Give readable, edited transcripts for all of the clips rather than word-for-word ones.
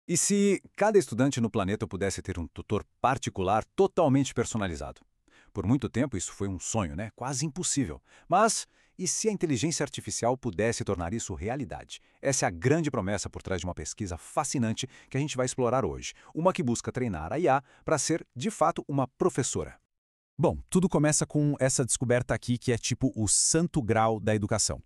E se cada estudante no planeta pudesse ter um tutor particular totalmente personalizado? Por muito tempo isso foi um sonho, né? Quase impossível. Mas e se a inteligência artificial pudesse tornar isso realidade? Essa é a grande promessa por trás de uma pesquisa fascinante que a gente vai explorar hoje. Uma que busca treinar a IA para ser, de fato, uma professora. Bom, tudo começa com essa descoberta aqui que é tipo o santo grau da educação.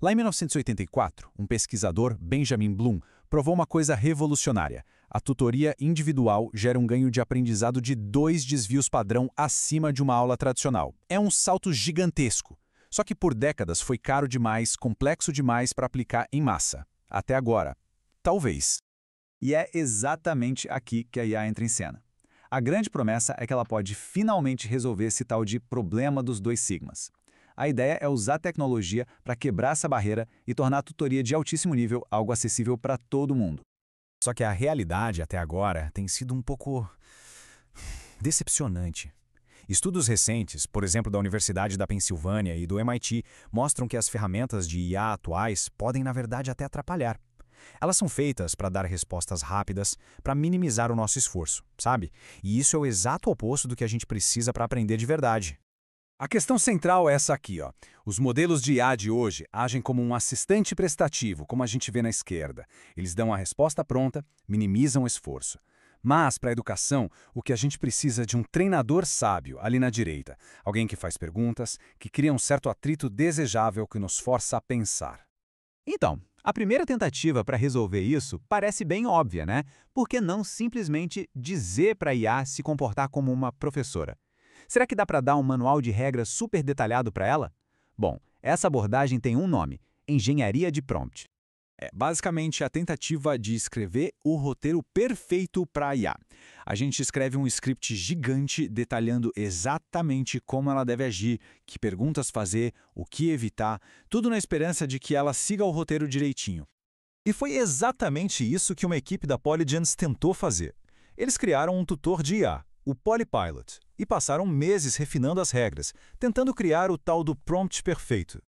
Lá em 1984, um pesquisador, Benjamin Bloom, provou uma coisa revolucionária. A tutoria individual gera um ganho de aprendizado de 2 desvios padrão acima de uma aula tradicional. É um salto gigantesco. Só que por décadas foi caro demais, complexo demais para aplicar em massa. Até agora. Talvez. E é exatamente aqui que a IA entra em cena. A grande promessa é que ela pode finalmente resolver esse tal de problema dos 2 sigmas. A ideia é usar a tecnologia para quebrar essa barreira e tornar a tutoria de altíssimo nível algo acessível para todo mundo. Só que a realidade até agora tem sido um pouco decepcionante. Estudos recentes, por exemplo, da Universidade da Pensilvânia e do MIT, mostram que as ferramentas de IA atuais podem, na verdade, até atrapalhar. Elas são feitas para dar respostas rápidas, para minimizar o nosso esforço, sabe? E isso é o exato oposto do que a gente precisa para aprender de verdade. A questão central é essa aqui, ó. Os modelos de IA de hoje agem como um assistente prestativo, como a gente vê na esquerda. Eles dão a resposta pronta, minimizam o esforço. Mas, para a educação, o que a gente precisa é de um treinador sábio, ali na direita. Alguém que faz perguntas, que cria um certo atrito desejável que nos força a pensar. Então, a primeira tentativa para resolver isso parece bem óbvia, né? Por que não simplesmente dizer para a IA se comportar como uma professora? Será que dá para dar um manual de regras super detalhado para ela? Bom, essa abordagem tem um nome: engenharia de prompt. É basicamente a tentativa de escrever o roteiro perfeito para a IA. A gente escreve um script gigante detalhando exatamente como ela deve agir, que perguntas fazer, o que evitar, tudo na esperança de que ela siga o roteiro direitinho. E foi exatamente isso que uma equipe da Polygens tentou fazer. Eles criaram um tutor de IA, o PolyPilot, e passaram meses refinando as regras, tentando criar o tal do prompt perfeito.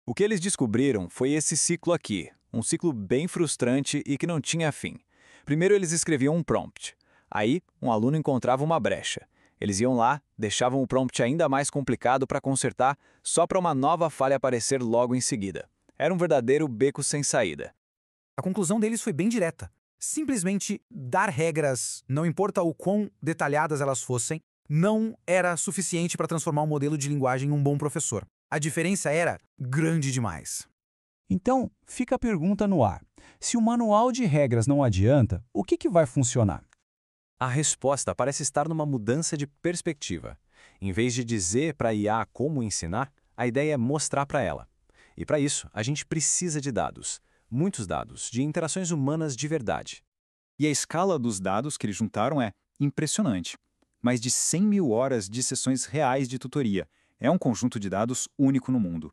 O que eles descobriram foi esse ciclo aqui, um ciclo bem frustrante e que não tinha fim. Primeiro eles escreviam um prompt. Aí, um aluno encontrava uma brecha. Eles iam lá, deixavam o prompt ainda mais complicado para consertar, só para uma nova falha aparecer logo em seguida. Era um verdadeiro beco sem saída. A conclusão deles foi bem direta. Simplesmente dar regras, não importa o quão detalhadas elas fossem, não era suficiente para transformar o modelo de linguagem em um bom professor. A diferença era grande demais. Então, fica a pergunta no ar. Se o manual de regras não adianta, o que vai funcionar? A resposta parece estar numa mudança de perspectiva. Em vez de dizer para a IA como ensinar, a ideia é mostrar para ela. E para isso, a gente precisa de dados. Muitos dados, de interações humanas de verdade. E a escala dos dados que eles juntaram é impressionante. Mais de 100 mil horas de sessões reais de tutoria. É um conjunto de dados único no mundo.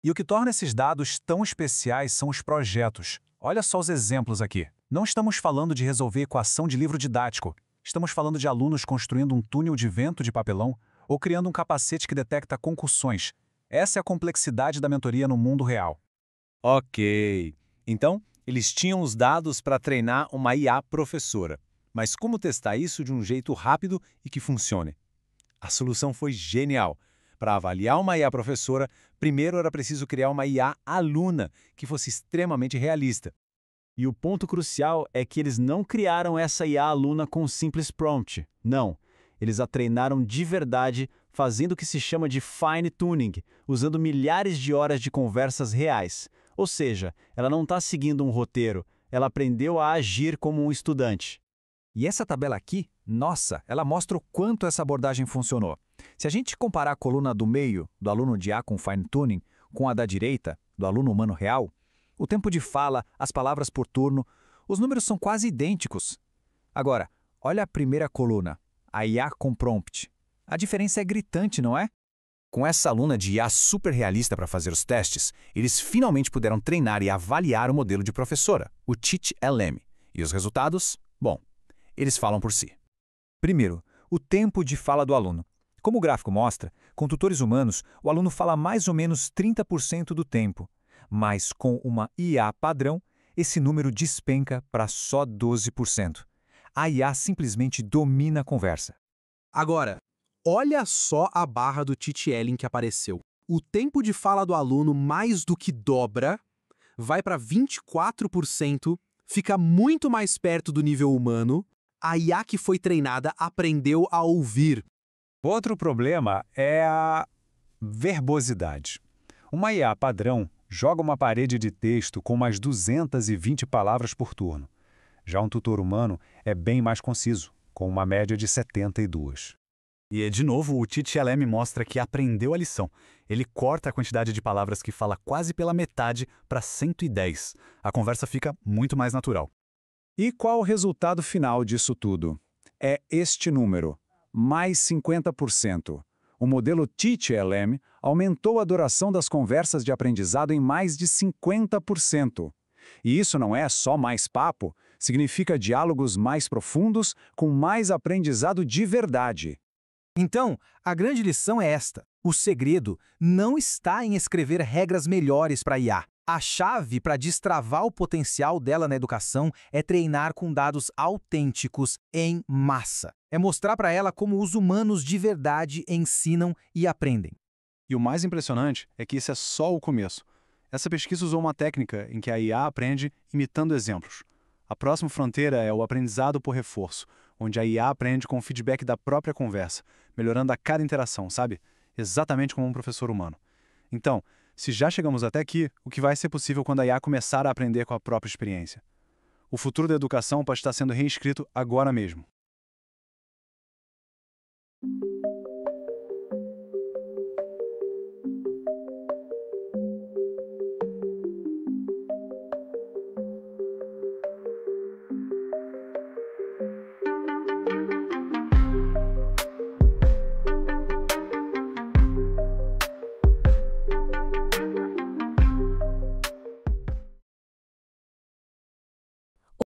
E o que torna esses dados tão especiais são os projetos. Olha só os exemplos aqui. Não estamos falando de resolver equação de livro didático. Estamos falando de alunos construindo um túnel de vento de papelão ou criando um capacete que detecta concussões. Essa é a complexidade da mentoria no mundo real. Ok. Então, eles tinham os dados para treinar uma IA professora. Mas como testar isso de um jeito rápido e que funcione? A solução foi genial. Para avaliar uma IA professora, primeiro era preciso criar uma IA aluna que fosse extremamente realista. E o ponto crucial é que eles não criaram essa IA aluna com um simples prompt. Não. Eles a treinaram de verdade, fazendo o que se chama de fine tuning, usando milhares de horas de conversas reais. Ou seja, ela não está seguindo um roteiro, ela aprendeu a agir como um estudante. E essa tabela aqui, nossa, ela mostra o quanto essa abordagem funcionou. Se a gente comparar a coluna do meio, do aluno de IA com fine tuning, com a da direita, do aluno humano real, o tempo de fala, as palavras por turno, os números são quase idênticos. Agora, olha a primeira coluna, a IA com prompt. A diferença é gritante, não é? Com essa aluna de IA super realista para fazer os testes, eles finalmente puderam treinar e avaliar o modelo de professora, o Teach-LM. E os resultados? Bom, eles falam por si. Primeiro, o tempo de fala do aluno. Como o gráfico mostra, com tutores humanos, o aluno fala mais ou menos 30% do tempo. Mas com uma IA padrão, esse número despenca para só 12%. A IA simplesmente domina a conversa. Agora, olha só a barra do Teach-Ellen que apareceu. O tempo de fala do aluno mais do que dobra, vai para 24%, fica muito mais perto do nível humano. A IA que foi treinada aprendeu a ouvir. Outro problema é a verbosidade. Uma IA padrão joga uma parede de texto com mais 220 palavras por turno. Já um tutor humano é bem mais conciso, com uma média de 72. E, de novo, o Teach-LM mostra que aprendeu a lição. Ele corta a quantidade de palavras que fala quase pela metade para 110. A conversa fica muito mais natural. E qual o resultado final disso tudo? É este número, mais 50%. O modelo Teach-LM aumentou a duração das conversas de aprendizado em mais de 50%. E isso não é só mais papo, significa diálogos mais profundos com mais aprendizado de verdade. Então, a grande lição é esta. O segredo não está em escrever regras melhores para a IA. A chave para destravar o potencial dela na educação é treinar com dados autênticos em massa. É mostrar para ela como os humanos de verdade ensinam e aprendem. E o mais impressionante é que isso é só o começo. Essa pesquisa usou uma técnica em que a IA aprende imitando exemplos. A próxima fronteira é o aprendizado por reforço, onde a IA aprende com o feedback da própria conversa, melhorando a cada interação, sabe? Exatamente como um professor humano. Então, se já chegamos até aqui, o que vai ser possível quando a IA começar a aprender com a própria experiência? O futuro da educação pode estar sendo reescrito agora mesmo.